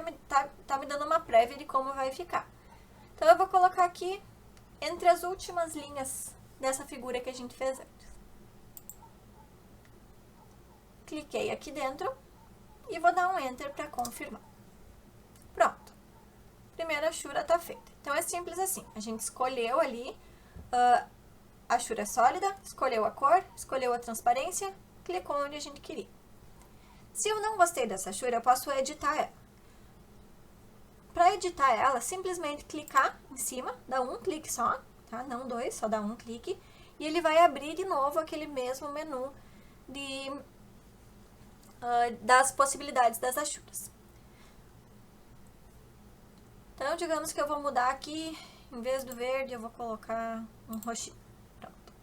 tá me dando uma prévia de como vai ficar. Então, eu vou colocar aqui entre as últimas linhas dessa figura que a gente fez antes. Cliquei aqui dentro e vou dar um Enter para confirmar. Pronto. Primeira Ashura está feita. Então, é simples assim. A gente escolheu ali a Ashura sólida, escolheu a cor, escolheu a transparência, clicou onde a gente queria. Se eu não gostei dessa Ashura, eu posso editar ela. Para editar ela, simplesmente clicar em cima, dá um clique só, tá? Não dois, só dá um clique, e ele vai abrir de novo aquele mesmo menu das possibilidades das Ashuras. Então, digamos que eu vou mudar aqui, em vez do verde, eu vou colocar um roxinho. Pronto.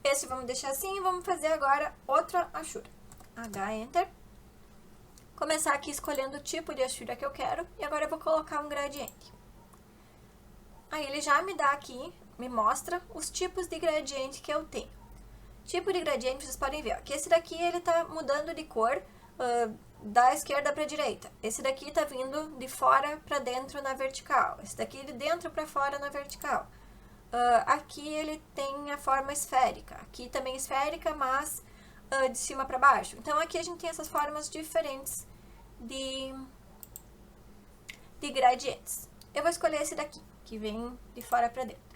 Esse vamos deixar assim e vamos fazer agora outra Ashura. H, Enter. começar aqui escolhendo o tipo de achura que eu quero e agora eu vou colocar um gradiente. Aí ele já me dá aqui, me mostra os tipos de gradiente que eu tenho. Tipo de gradiente, vocês podem ver, ó, que esse daqui ele tá mudando de cor da esquerda para a direita. Esse daqui tá vindo de fora para dentro na vertical. Esse daqui de dentro para fora na vertical. Aqui ele tem a forma esférica. Aqui também esférica, mas de cima para baixo. Então aqui a gente tem essas formas diferentes de gradientes. Eu vou escolher esse daqui, que vem de fora para dentro.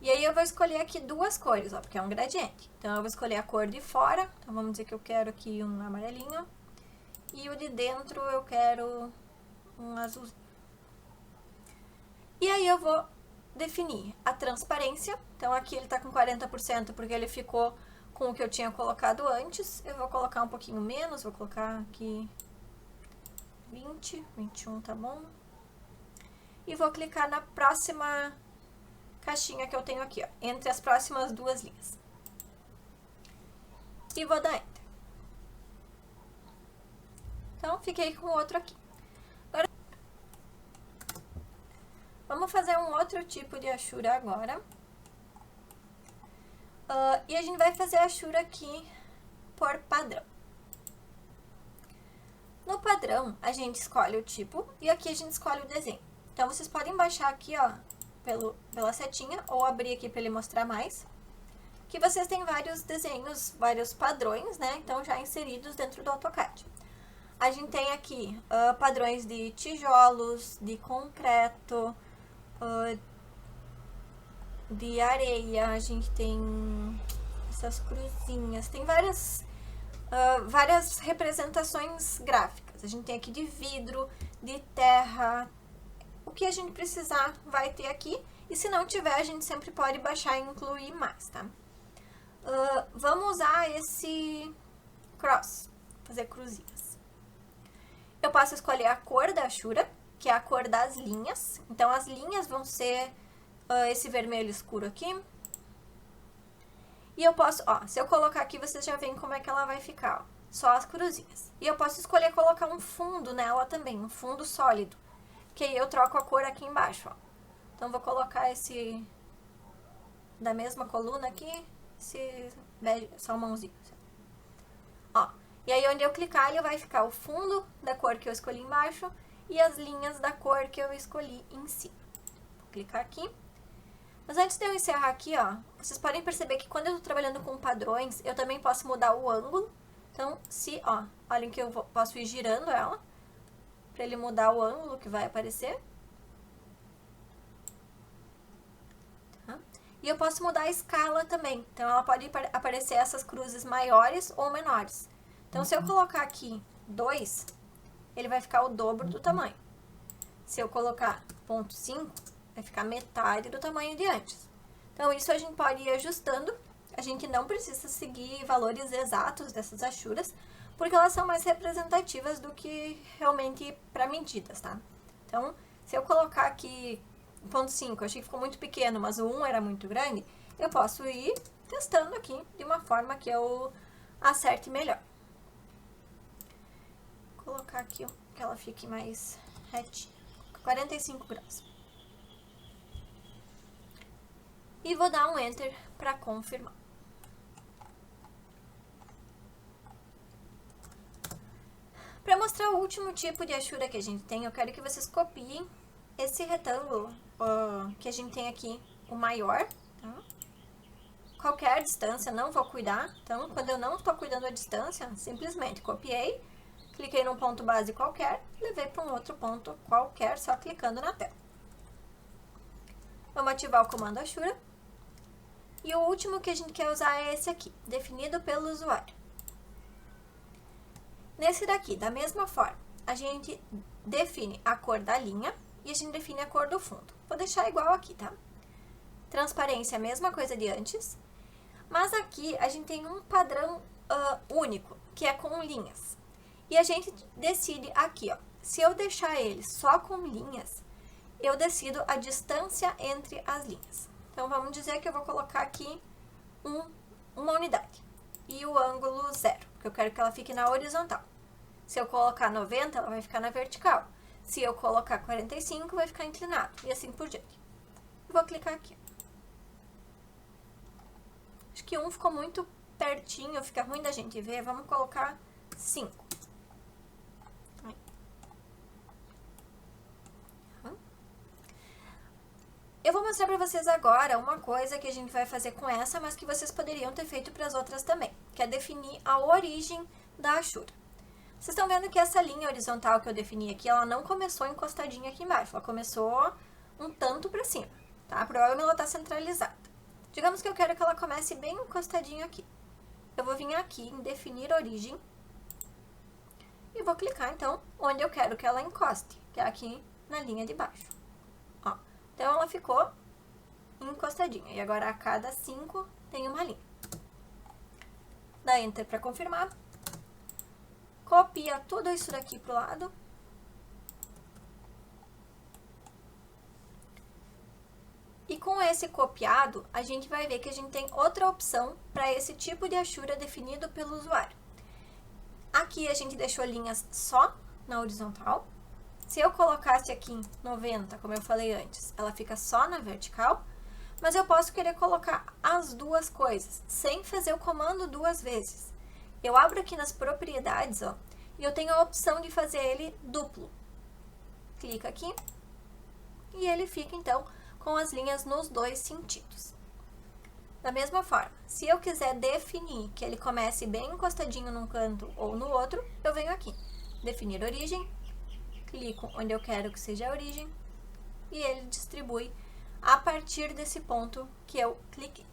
E aí eu vou escolher aqui duas cores, ó, porque é um gradiente. Então eu vou escolher a cor de fora, então vamos dizer que eu quero aqui um amarelinho. E o de dentro eu quero um azulzinho. E aí eu vou definir a transparência. Então aqui ele tá com 40% porque ele ficou com o que eu tinha colocado antes. Eu vou colocar um pouquinho menos, vou colocar aqui 20, 21 tá bom. E vou clicar na próxima caixinha que eu tenho aqui, ó, entre as próximas duas linhas. E vou dar Enter. Então, fiquei com o outro aqui. Agora, vamos fazer um outro tipo de achura agora. E a gente vai fazer a achura aqui por padrão. No padrão, a gente escolhe o tipo e aqui a gente escolhe o desenho. Então, vocês podem baixar aqui, ó, pela setinha, ou abrir aqui para ele mostrar mais, que vocês têm vários desenhos, vários padrões, né, então já inseridos dentro do AutoCAD. A gente tem aqui padrões de tijolos, de concreto, de areia, a gente tem essas cruzinhas, tem várias representações gráficas. A gente tem aqui de vidro, de terra. O que a gente precisar vai ter aqui, e se não tiver, a gente sempre pode baixar e incluir mais, tá? Vamos usar esse cross, fazer cruzinhas. Eu posso escolher a cor da achura, que é a cor das linhas. Então, as linhas vão ser esse vermelho escuro aqui. E eu posso, ó, se eu colocar aqui, vocês já veem como é que ela vai ficar, ó, só as cruzinhas. E eu posso escolher colocar um fundo nela também, um fundo sólido. Que aí eu troco a cor aqui embaixo, ó. Então, vou colocar esse da mesma coluna aqui, esse bege, salmãozinho. Ó, e aí onde eu clicar, ele vai ficar o fundo da cor que eu escolhi embaixo e as linhas da cor que eu escolhi em cima. Vou clicar aqui. Mas antes de eu encerrar aqui, ó, vocês podem perceber que quando eu tô trabalhando com padrões, eu também posso mudar o ângulo. Então, ó, olhem que eu posso ir girando ela, para ele mudar o ângulo que vai aparecer. Tá? E eu posso mudar a escala também. Então, ela pode aparecer essas cruzes maiores ou menores. Então, se eu colocar aqui 2, ele vai ficar o dobro do tamanho. Se eu colocar 0,5, vai ficar metade do tamanho de antes. Então, isso a gente pode ir ajustando. A gente não precisa seguir valores exatos dessas achuras, porque elas são mais representativas do que realmente para medidas, tá? Então, se eu colocar aqui 0,5, eu achei que ficou muito pequeno, mas o 1 era muito grande, eu posso ir testando aqui de uma forma que eu acerte melhor. Vou colocar aqui que ela fique mais retinha, 45 graus. E vou dar um Enter para confirmar. Para mostrar o último tipo de achura que a gente tem, eu quero que vocês copiem esse retângulo que a gente tem aqui, o maior, tá? Qualquer distância, não vou cuidar. Então, quando eu não estou cuidando da distância, simplesmente copiei, cliquei num ponto base qualquer, levei para um outro ponto qualquer, só clicando na tela. Vamos ativar o comando achura. E o último que a gente quer usar é esse aqui, definido pelo usuário. Nesse daqui, da mesma forma, a gente define a cor da linha e a gente define a cor do fundo. Vou deixar igual aqui, tá? Transparência, a mesma coisa de antes. Mas aqui a gente tem um padrão único, que é com linhas. E a gente decide aqui, ó, se eu deixar ele só com linhas, eu decido a distância entre as linhas. Então, vamos dizer que eu vou colocar aqui uma unidade e o ângulo 0, porque eu quero que ela fique na horizontal. Se eu colocar 90, ela vai ficar na vertical. Se eu colocar 45, vai ficar inclinado. E assim por diante. Vou clicar aqui. Acho que 1 ficou muito pertinho, fica ruim da gente ver. Vamos colocar 5. Eu vou mostrar para vocês agora uma coisa que a gente vai fazer com essa, mas que vocês poderiam ter feito para as outras também, que é definir a origem da achura. Vocês estão vendo que essa linha horizontal que eu defini aqui, ela não começou encostadinha aqui embaixo, ela começou um tanto para cima, tá? Provavelmente ela está centralizada. Digamos que eu quero que ela comece bem encostadinha aqui. Eu vou vir aqui em definir origem e vou clicar, então, onde eu quero que ela encoste, que é aqui na linha de baixo. Ó, então, ela ficou encostadinha. E agora, a cada 5 tem uma linha. Dá Enter para confirmar. Copia tudo isso daqui pro lado. E com esse copiado, a gente vai ver que a gente tem outra opção para esse tipo de achura definido pelo usuário. Aqui a gente deixou linhas só na horizontal. Se eu colocasse aqui em 90, como eu falei antes, ela fica só na vertical, mas eu posso querer colocar as duas coisas, sem fazer o comando 2 vezes. Eu abro aqui nas propriedades, ó, e eu tenho a opção de fazer ele duplo. Clica aqui, e ele fica, então, com as linhas nos 2 sentidos. Da mesma forma, se eu quiser definir que ele comece bem encostadinho num canto ou no outro, eu venho aqui, definir origem, clico onde eu quero que seja a origem, e ele distribui a partir desse ponto que eu cliquei.